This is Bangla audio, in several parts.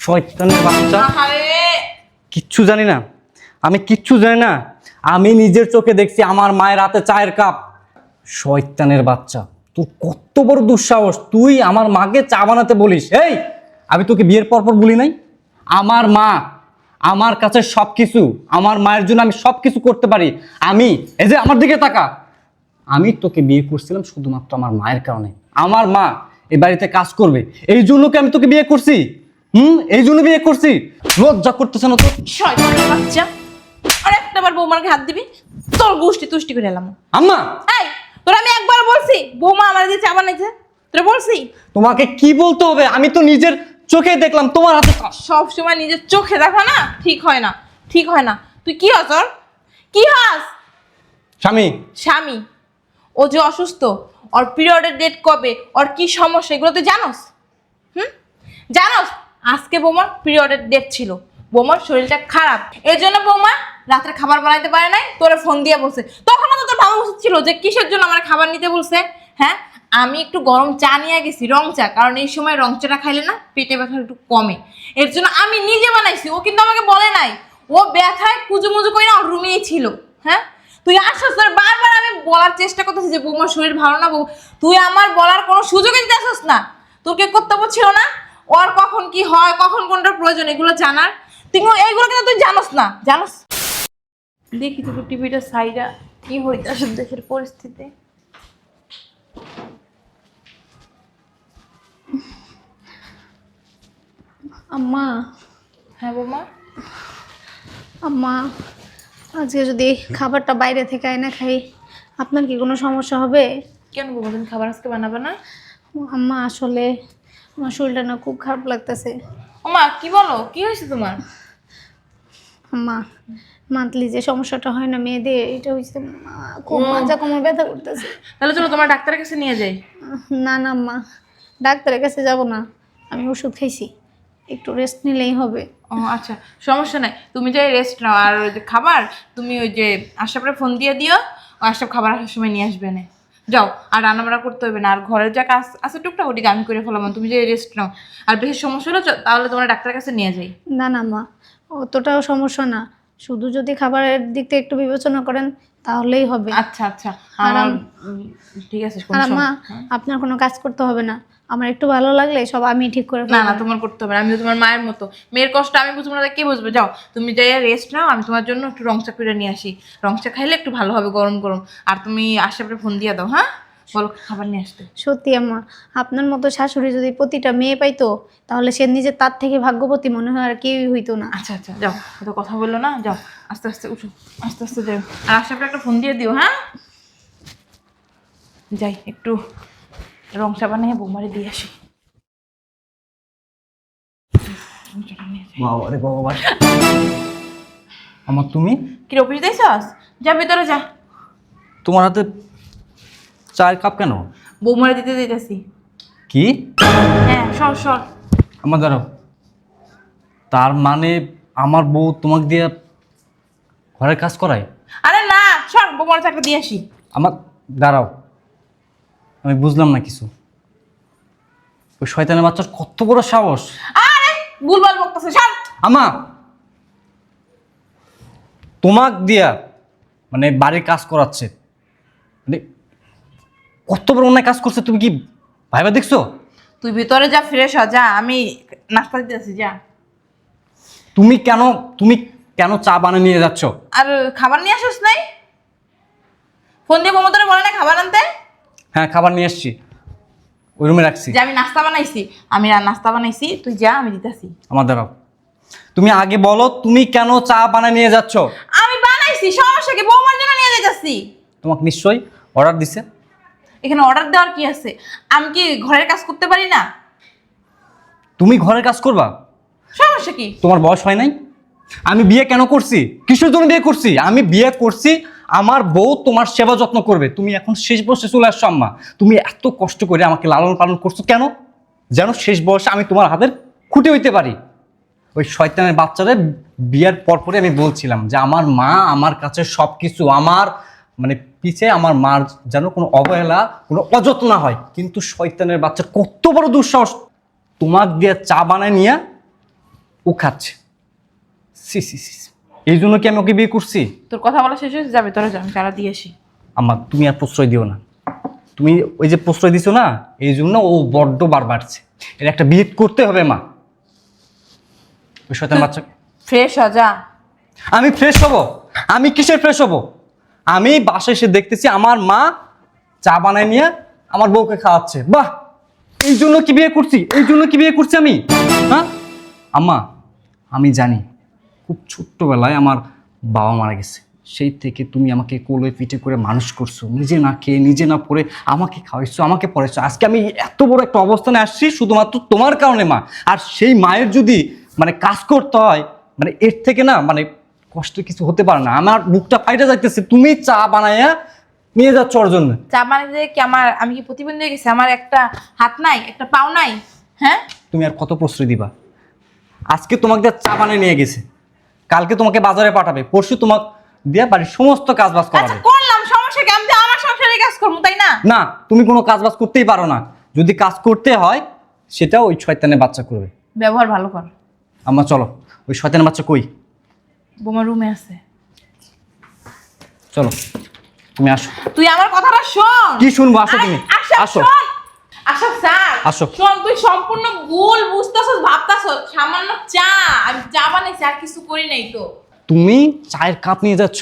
শয়তানের বাচ্চা। কিচ্ছু জানি না, আমি কিচ্ছু জানি না। আমি নিজের চোখে দেখছি আমার মায়ের হাতে চায়ের কাপ। শয়তানের বাচ্চা, তোর কত বড় দুঃসাহস, তুই আমার মাকে চা বানাতে বলিস? এই, আমি তোকে বিয়ের পর বলি নাই আমার মা আমার কাছে সবকিছু, আমার মায়ের জন্য আমি সবকিছু করতে পারি। আমি এই যে আমার দিকে তাকা, আমি তোকে বিয়ে করছিলাম শুধুমাত্র আমার মায়ের কারণে। আমার মা এই বাড়িতে কাজ করবে এই জন্য কি আমি তোকে বিয়ে করছি? এই জন্য বিয়ে করছি? লজ্জা করতেছে না তো? শয়তানের বাচ্চা, আর একটাবার বৌমাকে হাত দিবি তোর গোষ্ঠী তুষ্টি করে এলাম। আম্মা, এই তোর আমি একবার বলছি বৌমা আমার দিয়ে চা বানাইছে? তোর বলছি? তোমাকে কি বলতে হবে? আমি তো নিজের চোখে দেখলাম তোমার হাতে। সব সময় নিজের চোখে দেখো না, ঠিক হয় না, ঠিক হয় না। তুই কি হস? ওর কি হস? স্বামী। স্বামী? ও যে অসুস্থ, ওর পিরিয়ডের ডেট কবে, ওর কি সমস্যা, এগুলো তুই জানোস? জানোস? আজকে বৌমার পিরিয়ডের ডেট ছিল, বৌমার শরীরটা খারাপ, এর জন্য বৌমা রাত্রে খাবার বানাইতে পারে নাই। তোরে ফোন দিয়ে বলছে, তখন তো তোর ভাবা উচিত ছিল যে কিসের জন্য আমার খাবার নিতে বলছে। হ্যাঁ, আমি একটু গরম চা নিয়ে গেছি, রং চা, কারণ এই সময় রং চাটা খাইলে না পেটে ব্যথা একটু কমে, এর জন্য আমি নিজে বানাইছি। ও কিন্তু আমাকে বলে নাই, ও ব্যথায় কুজুমুজু করে না ওর রুমেই ছিল। হ্যাঁ, তুই আসছ, তোর বারবার আমি বলার চেষ্টা করতেছি যে বৌমার শরীর ভালো না, তুই আমার বলার কোনো সুযোগই দিতে আসছ না। তোর কি কর্তব্য ছিল না ওর কখন কি হয়, কখন কোনটা প্রয়োজন এগুলো জানার? তুই এইগুলো কিন্তু তুই জানোস না, জানোস? দেখি তো টিভিটা সাইডা কি হইতাছে দেশের পরিস্থিতি। আম্মা। হ্যাঁ বৌমা। আম্মা, আজকে যদি খাবারটা বাইরে থেকে আইনা খাই, আপনার কি কোনো সমস্যা হবে? কেন বৌমা, তুমি খাবার আজকে বানাবে না? আম্মা, আসলে আমার শরীরটা না খুব খারাপ লাগতেছে। ওমা, কি বলো, কি হয়েছে তোমার? আম্মা, মান্থলি যে সমস্যাটা হয় না মেয়েদের, এটা হয়েছে খুব মাজা কোমর ব্যথা করতেছে। তাহলে চলো তোমার ডাক্তারের কাছে নিয়ে যাই। না না আম্মা, ডাক্তারের কাছে যাব না, আমি ওষুধ খাইছি, একটু রেস্ট নিলেই হবে। ও আচ্ছা, সমস্যা নাই, তুমি যাই রেস্ট নাও। আর ওই যে খাবার তুমি ওই যে আশরাফরে ফোন দিয়ে দিও, ও আশরাফ খাবার আসার সময় নিয়ে আসবে না। যাও, আর রান্নাবান্না করতে হবে না, আর ঘরের যা কাজ আছে টুকটাক ওটিকে আমি করে ফেলাম, তুমি যে রেস্ট নাও। আর বেশি সমস্যা হলো তাহলে তোমার ডাক্তারের কাছে নিয়ে যাই। না না মা, অতটাও সমস্যা না, শুধু যদি খাবারের দিক থেকে একটু বিবেচনা করেন তাহলেই হবে। আচ্ছা আচ্ছা, ঠিক আছে। আর মা, আপনার কোনো কাজ করতে হবে না, আমার একটু ভালো লাগলে সব আমি ঠিক করে না ফেলবো। না, তোমার করতে হবে না, আমি তো তোমার মায়ের মতো, মেয়ের কষ্ট আমি বুঝবো না, কে বুঝবে? যাও তুমি যাই রেস্ট নাও, আমি তোমার জন্য একটু রং চা করে নিয়ে আসি, রং চা খাইলে একটু ভালো হবে গরম গরম। আর তুমি আশরাফরে ফোন দিয়ে দাও, হ্যাঁ, বলো খাবার নিয়ে আসতে। সত্যি আম্মা, আপনার মতো শাশুড়ি যদি প্রতিটা মেয়ে পাইতো তাহলে সে নিজে তার থেকে ভাগ্যবতী মনে হয় আর কেউই হইতো না। আচ্ছা আচ্ছা, যাও, এত কথা বললো না, যাও আস্তে আস্তে উঠো, আস্তে আস্তে যাও। আর আশরাফরে একটা ফোন দিয়ে দিও, হ্যাঁ। যাই একটু রং চা বানিয়ে বৌমারে দিয়ে আসি। বাবা রে বাবা, আমার তুমি কি অফিস দিয়েছস? যা ভিতরে যা। তোমার হাতে চায়ের কাপ কেন? বৌমারে দিতে দিতেছি। কি? হ্যাঁ, সর সর। আমার দাঁড়াও, তার মানে আমার বউ তোমাকে দিয়ে ঘরের কাজ করায়? আরে না, সর, বৌমার চাকরি দিয়ে আসি। আমার দাঁড়াও, আমি বুঝলাম না কিছু। ওই শয়তানের বাচ্চার কত বড় সাহস! আরে ভুলভাল বকতেছে, সর। আমা, তোমাক দিয়া মানে বাড়ির কাজ করাচ্ছে, মানে কত বড় অন্যায় কাজ করছে, তুমি কি ভাইবা দেখছো? তুই ভিতরে যা, ফ্রেশ হ, যা, আমি নাস্তা দিতেছি, যা। তুমি কেন চা বানিয়ে নিয়ে যাচ্ছ? আর খাবার নিয়ে আসিস নাই? ফোন দিয়ে বৌমা তোরে বলে না খাবার আনতে? হ্যাঁ, খাবার নিয়ে এসছি, ওই রুমে রাখছি। যে আমি নাস্তা বানাইছি, নাস্তা বানাইছি, তুই যা, আমি দিতেছি। আমার দাঁড়াও, তুমি আগে বলো তুমি কেন চা বানিয়ে নিয়ে যাচ্ছ? আমি বানাইছি, সমস্যা কি? বৌমার জন্য নিয়ে যাইতাছি। তোমাকে নিশ্চয়ই অর্ডার দিছে। এখানে অর্ডার দেওয়ার কি আছে? আমি কি ঘরের কাজ করতে পারি না? তুমি ঘরের কাজ করবা? সমস্যা কি? তোমার বয়স হয় নাই? আমি বিয়ে কেন করছি? কিসের জন্য বিয়ে করছি? আমি বিয়ে করছি আমার বউ তোমার সেবা যত্ন করবে। তুমি এখন শেষ বয়সে চলে আসছো আম্মা। তুমি এত কষ্ট করে আমাকে লালন পালন করছো কেন? যেন শেষ বয়সে আমি তোমার হাতের খুঁটে হইতে পারি। ওই শয়তানের বাচ্চাদের বিয়ের পরপরই আমি বলছিলাম যে আমার মা আমার কাছে সব কিছু, আমার মানে পিছে আমার মার যেন কোনো অবহেলা, কোনো অযত্ন না হয়। কিন্তু শয়তানের বাচ্চার কত বড় দুঃসাহস, তোমাক দিয়ে চা বানায় নিয়ে ও খাচ্ছে। সি সি সি সি। এই জন্য কি আমি ওকে বিয়ে করছি? তোর কথা বলা শেষ হয়েছে, যাবে তোরা যা, আমি চারা দিয়ে আসি। আম্মা তুমি আর প্রশ্রয় দিও না। তুমি ওই যে প্রশ্রয় দিছো না, এই জন্য ও বড্ড বার বাড়ছে। এর একটা বিয়ে করতে হবে মা। ওই শয়তান বাচ্চা। ফ্রেশ হ যা। আমি ফ্রেশ হব? আমি কিসের ফ্রেশ হব? আমি বাসায় এসে দেখতেছি আমার মা চা বানায় নিয়ে আমার বউকে খাওয়াচ্ছে। বাহ, এই জন্য কি বিয়ে করছি? এই জন্য কি বিয়ে করছি আমি? হ্যাঁ আম্মা, আমি জানি খুব ছোট্টবেলায় আমার বাবা মারা গেছে। সেই থেকে তুমি আমাকে কোলে পিঠে করে মানুষ করছো, নিজে না খেয়ে নিজে না পড়ে আমাকে খাওয়াইছো, আমাকে পড়াইছো। আজকে আমি এত বড় একটা অবস্থানে আসছি শুধুমাত্র তোমার কারণে মা। আর সেই মায়ের যদি মানে কাজ করতে হয়, মানে এর থেকে না মানে কষ্ট কিছু হতে পারে না। আমার বুকটা ফাইটা যাইতেছে, তুমি চা বানাইয়া নিয়ে যাচ্ছ ওর জন্য। চা বানাতে কি আমি কি প্রতিবন্ধী হয়ে গেছি? আমার একটা হাত নাই, একটা পাও নাই? হ্যাঁ, তুমি আর কত প্রশ্রয় দিবা? আজকে তোমাকে দিয়ে চা বানিয়ে নিয়ে গেছে, কালকে তোমাকে বাজারে পাঠাবে, পরশু তোমাকে দিয়ে বাড়ির সমস্ত কাজ বাজ আচ্ছা করাবে। করলাম, সমস্যা কি? আমি তো আমার সংসারে কাজ করবো, তাই না? না, তুমি কোনো কাজ বাজ করতেই পারো না। যদি কাজ করতে হয় সেটা ওই শয়তানের বাচ্চা করবে। ব্যবহার ভালো কর। আম্মা চলো, ওই শয়তানের বাচ্চা কই? বোমা রুমে আছে। চলো তুমি আসো। তুই আমার কথাটা শোন। কি শুনবো? আসো আরে, তুমি আশা, আসো। শোন। আশা স্যার, আসো। শোন, তুই সম্পূর্ণ ভুল বুঝতেছস, ভাবতাছস। সামান্য চা, আমি চা বানাইছি, আর কিছু করি নাই তো। তুমি চায়ের কাপ নিয়ে যাচ্ছ,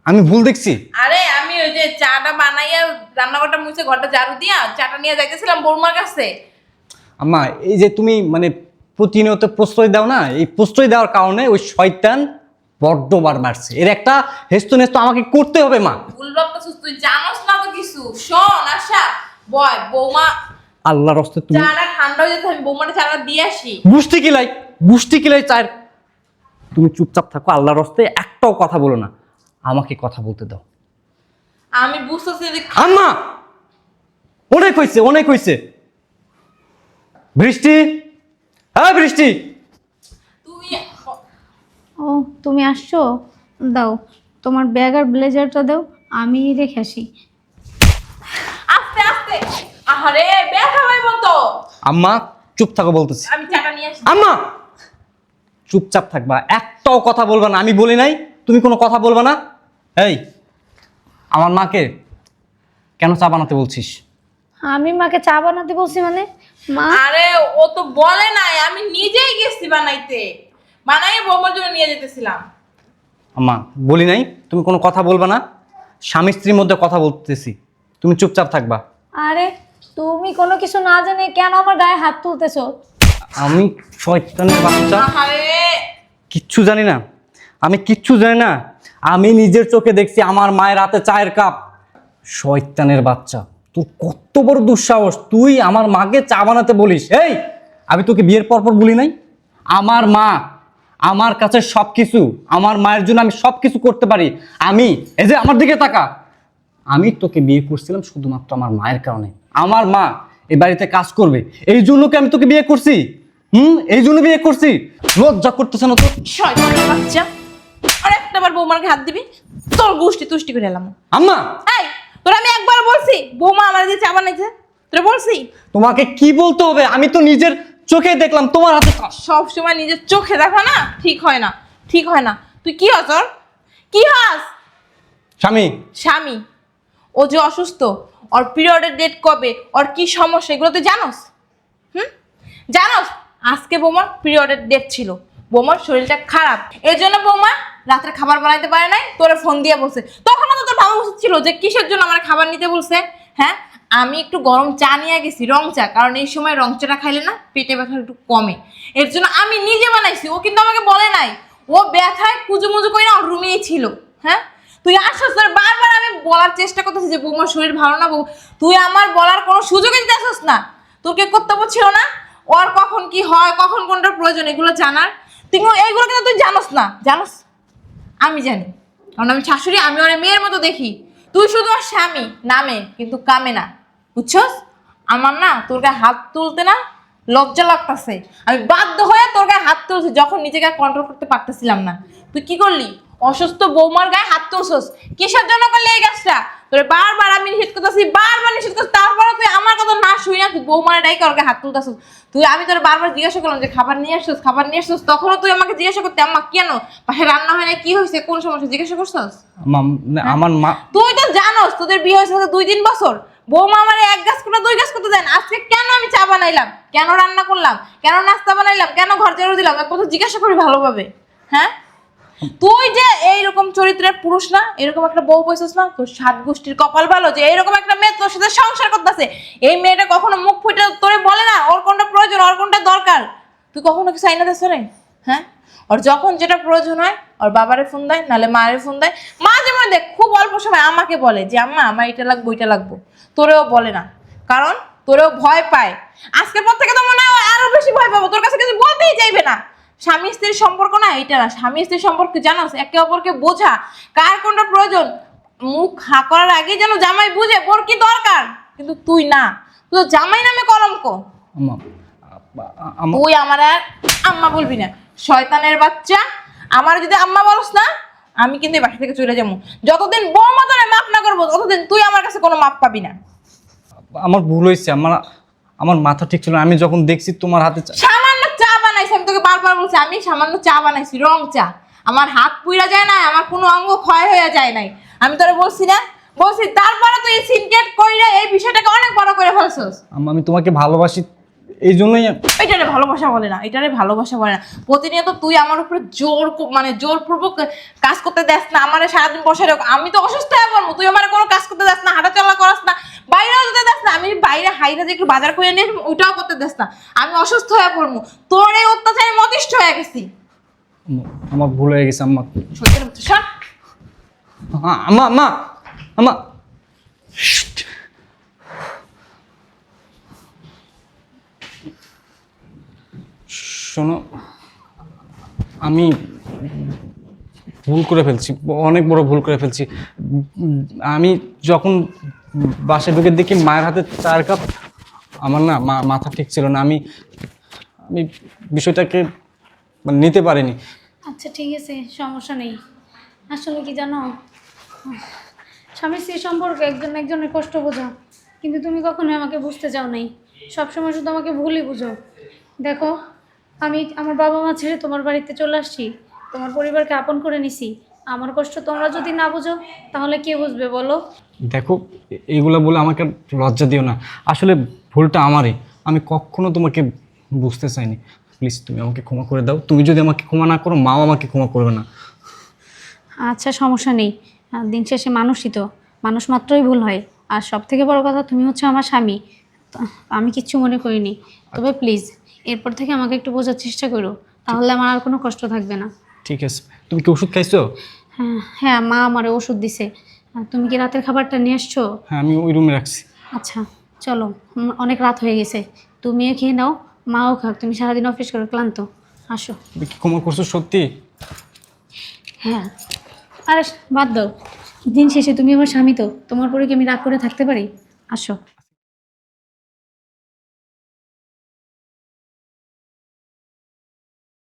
আমি ভুল দেখছি? আরে আমি ওই যে চাটা বানাইয়া রান্নাঘরটা মুছে ঘরটা ঝাড়ু দিয়া চাটা নিয়ে যাইতেছিলাম বৌমার কাছে। আম্মা এই যে তুমি মানে প্রতিনিয়ত প্রশ্রয় দাও না, এই প্রশ্রয় দেওয়ার কারণে ওই শয়তান বড্ড বার বাড়ছে। এর একটা হেস্ত নেস্ত আমাকে করতে হবে মা। ভুল ভাবতাছস, তুই জানোস না তো কিছু। শোন আশা, বয় বৌমা আল্লাহর রাস্তে তুমি চাটা ঠান্ডা হয়ে যেতে, আমি বৌমাটা চাটা দিয়ে আসি। গুষ্টি কিলাই চায়ের। তুমি চুপচাপ থাকো, আল্লাহর রাস্তে একটাও কথা বলো না, আমাকে কথা বলতে দাও। আমি বুঝতেছি যে আম্মা অনেক হয়েছে, অনেক হয়েছে। বৃষ্টি, হ্যাঁ বৃষ্টি। তুই ও তুমি আসছো, দাও তোমার ব্যাগ আর ব্লেজারটা দাও, আমি রেখে আসি। আস্তে আস্তে। আহারে ব্যথা হয় মতো। আম্মা চুপ থাকো বলতেছি। আমি চাটা নিয়ে আসি। আম্মা চুপচাপ থাকবা, একটাও কথা বলবা না। আমি বলি নাই তুমি কোনো কথা বলবা না? এই আমার মাকে কেন চা বানাতে বলছিস? আমি মাকে চা বানাতে বলছি মানে? মা আরে ও তো বলে নাই, আমি নিজেই গেছি বানাইতে। বানাই বৌমার জন্য নিয়ে যেতেছিলাম। আম্মা বলি নাই তুমি কোনো কথা বলবা না? স্বামী স্ত্রীর মধ্যে কথা বলতেছি, তুমি চুপচাপ থাকবা। আরে তুমি কোনো কিছু না জেনে কেন আমার গায়ে হাত তুলতেছো? আমি শয়তানের বাচ্চা, আহারে কিচ্ছু জানি না। আমি কিচ্ছু জানি না। আমি নিজের চোখে দেখছি আমার মায়ের হাতে চায়ের কাপ। শয়তানের বাচ্চা, তোর কত বড় দুঃসাহস, তুই আমার মাকে চা বানাতে বলিস? এই আমি তোকে বিয়ের পর বলি নাই আমার মা আমার কাছে সব কিছু, আমার মায়ের জন্য আমি সব কিছু করতে পারি। আমি এই যে আমার দিকে তাকা, আমি তোকে বিয়ে করছিলাম শুধুমাত্র আমার মায়ের কারণে। আমার মা এই বাড়িতে কাজ করবে এই জন্য কি আমি তোকে বিয়ে করছি? এই জন্য বিয়ে করছি? লজ্জা করতেছে না তোর? শয়তানের বাচ্চা, আর একটাবার বৌমার গায়ে হাত দিবি, তোর গুষ্টি তুষ্টি করে এলাম। আম্মা এই তোর আমি একবার বলছি বৌমা আমার দিয়ে চা বানাইছে? তোরা বলছি? তোমাকে কি বলতে হবে? আমি তো নিজের চোখে দেখলাম তোমার হাতে। সব সময় নিজের চোখে দেখো না, ঠিক হয় না, ঠিক হয় না। তুই কি হস? ওর কি হস? স্বামী। স্বামী? ও যে অসুস্থ, ওর পিরিয়ডের ডেট কবে, ওর কি সমস্যা, এগুলো তুই জানোস? জানোস? আজকে বৌমার পিরিয়ডের ডেট ছিল, বৌমার শরীরটা খারাপ, এর জন্য বৌমা রাত্রে খাবার বানাইতে পারে নাই। তোরে ফোন দিয়ে বলছে, তখনও তো তোর ভাবা উচিত ছিল যে কিসের জন্য আমার খাবার নিতে বলছে। হ্যাঁ, আমি একটু গরম চা নিয়ে গেছি, রং চা, কারণ এই সময় রং চাটা খাইলে না পেটে ব্যথা একটু কমে, এর জন্য আমি নিজে বানাইছি। ও কিন্তু আমাকে বলে নাই, ও ব্যথায় কুজুমুজু করে না ওর রুমেই ছিল। হ্যাঁ, তুই আসছিস, তোর বারবার আমি বলার চেষ্টা করতেছি যে বৌমার শরীর ভালো না, তুই আমার বলার কোনো সুযোগই দিতে আসছিস না। তোর কি কর্তব্য ছিল না ওর কখন কি হয়, কখন কোনটা প্রয়োজন এগুলো জানার? তুই এইগুলো কিন্তু তুই জানোস না। জানোস? আমি জানি, কারণ আমি শাশুড়ি, আমি ওর মেয়ের মতো দেখি। তুই শুধু ওর স্বামী নামে, কিন্তু কামে না, বুঝছস? আমার না তোর গায়ে হাত তুলতে না লজ্জা লাগতেছে। আমি বাধ্য হয়ে তোর গায়ে হাত তুলছি যখন নিজেকে কন্ট্রোল করতে পারতেছিলাম না। তুই কি করলি? অসুস্থ বৌমার গায়ে হাত তুলছস কিসের জন্য করলে এই কাজটা? তোরে বারবার আমি নিষেধ করতেছি, বারবার নিষেধ করতেছি, তারপরে তুই আমার কথা না শুই না তুই বৌমার ডাইকে ওর গায়ে হাত তুলতেছস। তুই আমি তোর বারবার জিজ্ঞাসা করলাম যে খাবার নিয়ে আসছস, খাবার নিয়ে আসছস, তখনও তুই আমাকে জিজ্ঞাসা করতে আম্মা কেন পাশে রান্না হয় না, কি হয়েছে, কোন সমস্যা জিজ্ঞাসা করছস? আমার মা তুই তো জানোস তোদের বিয়ে হয়েছে 2-3 বছর, বৌমা আমার 1 গাছ করে 2 গাছ করতে দেন। আজকে কেন আমি চা বানাইলাম, কেন রান্না করলাম, কেন নাস্তা বানাইলাম, কেন ঘর ঝাড়ু দিলাম, একবার তো জিজ্ঞাসা করি ভালোভাবে। হ্যাঁ, তুই যে এইরকম চরিত্রের পুরুষ না, এরকম একটা বউ পাইছিস না, তোর 7 গোষ্ঠীর কপাল ভালো যে এইরকম একটা মেয়ে তোর সাথে সংসার করতেছে। এই মেয়েটা কখনো মুখ ফুটে তোরে বলে না ওর কোনটা প্রয়োজন, ওর কোনটা দরকার। তুই কখনো কিছু আইনা দিস রে? হ্যাঁ, ওর যখন যেটা প্রয়োজন হয় ওর বাবারে ফোন দেয়, নাহলে মায়ের ফোন দেয়। মা যেমন দেখ খুব অল্প সময় আমাকে বলে যে আম্মা আমার এটা লাগবো ওইটা লাগবো, তোরেও বলে না, কারণ তোরেও ভয় পায়। আজকের পর থেকে তো মনে হয় আরো বেশি ভয় পাবো, তোর কাছে কিছু বলতেই চাইবে না। স্বামী স্ত্রীর সম্পর্ক না এটা না, স্বামী স্ত্রীর সম্পর্ক জানোস একে অপরকে বোঝা, কার কোনটা প্রয়োজন মুখ হা করার আগে যেন জামাই বুঝে বোর কি দরকার। কিন্তু তুই না, তুই তো জামাই নামে কলঙ্ক। আম্মা তুই আমার আর আম্মা বলবি না, শয়তানের বাচ্চা। আমার যদি আম্মা বলস না আমি কিন্তু এই বাসা থেকে চলে যাবো। যতদিন বৌমা তোরে মাফ না করবো ততদিন তুই আমার কাছে কোনো মাপ পাবি না। আমার ভুল হয়েছে, আমার মাথা ঠিক ছিল না। আমি যখন দেখছি তোমার হাতে সামান্য চা বানাইছি, আমি তোকে বারবার বলছি আমি সামান্য চা বানাইছি, রং চা, আমার হাত পুইরা যায় না, আমার কোনো অঙ্গ ক্ষয় হয়ে যায় নাই। আমি তোরে বলছি না, বলছি, তারপরে তুই সিনকেট কইরা এই বিষয়টাকে অনেক বড় করে ফেলছস। আমি তোমাকে ভালোবাসি, এই জন্যই এটারে ভালোবাসা বলে না, এটারে ভালোবাসা বলে না। প্রতিনিয়ত তুই আমার উপরে জোরপূর্বক কাজ করতে দেস না, আমার সারাদিন বসে রাখ। আমি তো অসুস্থ হয়ে পড়বো, তুই আমার কোনো কাজ করতে দেস না, হাঁটাচলা করাস না, বাইরেও যেতে দেস না। আমি বাইরে হাইরা যে একটু বাজার করে নিয়ে ওইটাও করতে দেস না, আমি অসুস্থ হয়ে পড়বো। তোর এই অত্যাচারে আমি অতিষ্ঠ হয়ে গেছি। আমার ভুল হয়ে গেছে আম্মা। সর। আম্মা আম্মা আম্মা শোনো, আমি ভুল করে ফেলছি, অনেক বড় ভুল করে ফেলছি। আমি যখন বাসায় ঢুকে দেখি মায়ের হাতে 4 কাপ, আমার না মাথা ঠিক ছিল না। আমি বিষয়টাকে নিতে পারিনি। আচ্ছা ঠিক আছে, সমস্যা নেই। আসলে কি জানো, স্বামী স্ত্রী সম্পর্ক একজন একজনের কষ্ট বোঝা, কিন্তু তুমি কখনোই আমাকে বুঝতে চাও নাই, সবসময় শুধু আমাকে ভুলই বুঝো। দেখো, আমি আমার বাবা মা ছেড়ে তোমার বাড়িতে চলে আসছি, তোমার পরিবারকে আপন করে নিছি। আমার কষ্ট তোমরা যদি না বুঝো তাহলে কে বুঝবে বলো? দেখো, এইগুলো বলে আমাকে লজ্জা দিও না, আসলে ভুলটা আমারই। আমি কখনো তোমাকে বুঝতে চাইনি। প্লিজ তুমি আমাকে ক্ষমা করে দাও। তুমি যদি আমাকে ক্ষমা না করো, মাও আমাকে ক্ষমা করবে না। আচ্ছা সমস্যা নেই, দিন শেষে মানুষই তো, মানুষ মাত্রই ভুল হয়। আর সব থেকে বড় কথা, তুমি হচ্ছে আমার স্বামী, তো আমি কিচ্ছু মনে করিনি। তবে প্লিজ এরপর থেকে আমাকে একটু বোঝার চেষ্টা করো, তাহলে আমার আর কোনো কষ্ট থাকবে না। ঠিক আছে। তুমি কি ওষুধ খাইছো? হ্যাঁ হ্যাঁ, মা আমার ওষুধ দিছে। তুমি কি রাতের খাবারটা নিয়ে আসছো? হ্যাঁ, আমি ওই রুমে রাখছি। আচ্ছা চলো, অনেক রাত হয়ে গেছে, তুমিও খেয়ে নাও, মাও খাক। তুমি সারাদিন অফিস করে ক্লান্ত, আসো। তুমি কি ক্ষমা করছো সত্যি? হ্যাঁ, আরে বাদ দাও, দিন শেষে তুমি আমার স্বামী, তো তোমার পরে কি আমি রাগ করে থাকতে পারি? আসো।